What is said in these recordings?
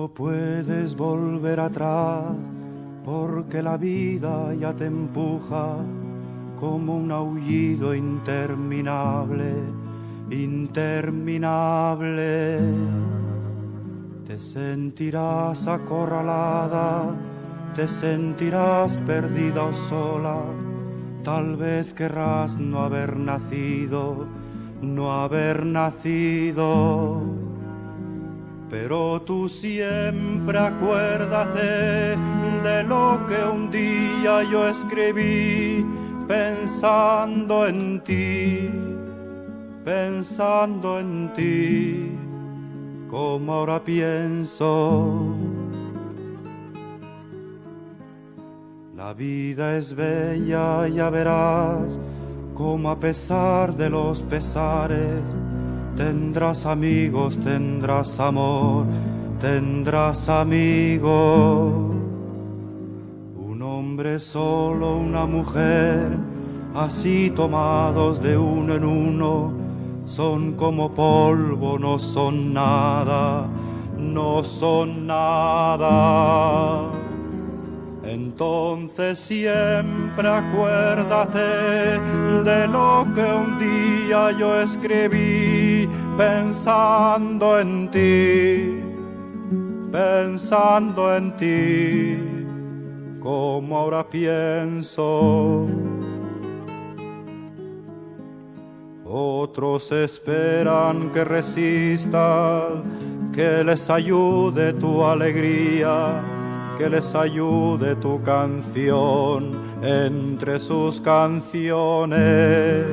No puedes volver atrás porque la vida ya te empuja como un aullido interminable, interminable. Te sentirás acorralada, te sentirás perdida o sola, tal vez querrás no haber nacido, no haber nacido. Pero tú siempre acuérdate de lo que un día yo escribí, pensando en ti, pensando en ti, como ahora pienso. La vida es bella, ya verás, como a pesar de los pesares, tendrás amigos, tendrás amor, tendrás amigos. Un hombre solo, una mujer, así tomados de uno en uno, son como polvo, no son nada, no son nada. Entonces siempre acuérdate de lo que un día yo escribí, pensando en ti, pensando en ti, como ahora pienso. Otros esperan que resistas, que les ayude tu alegría, que les ayude tu canción entre sus canciones.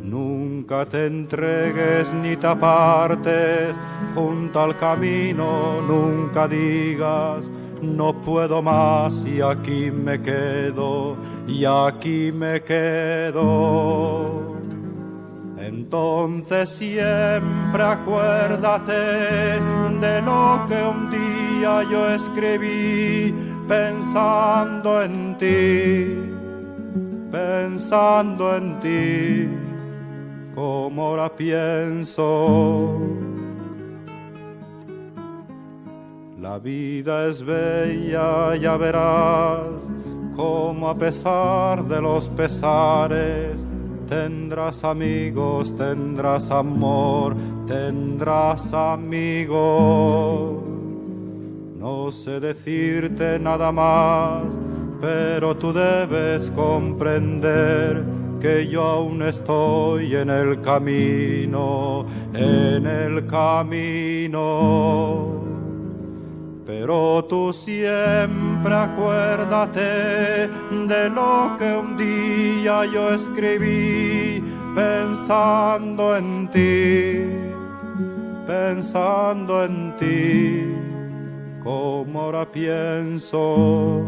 Nunca te entregues ni te apartes junto al camino, nunca digas no puedo más y aquí me quedo, y aquí me quedo. Entonces siempre acuérdate de lo que un día yo escribí, pensando en ti, pensando en ti, como ahora pienso. La vida es bella, ya verás, como a pesar de los pesares, tendrás amigos, tendrás amor, tendrás amigos. No sé decirte nada más, pero tú debes comprender que yo aún estoy en el camino, en el camino. Pero tú siempre acuérdate de lo que un día yo escribí, pensando en ti, pensando en ti, como ahora pienso.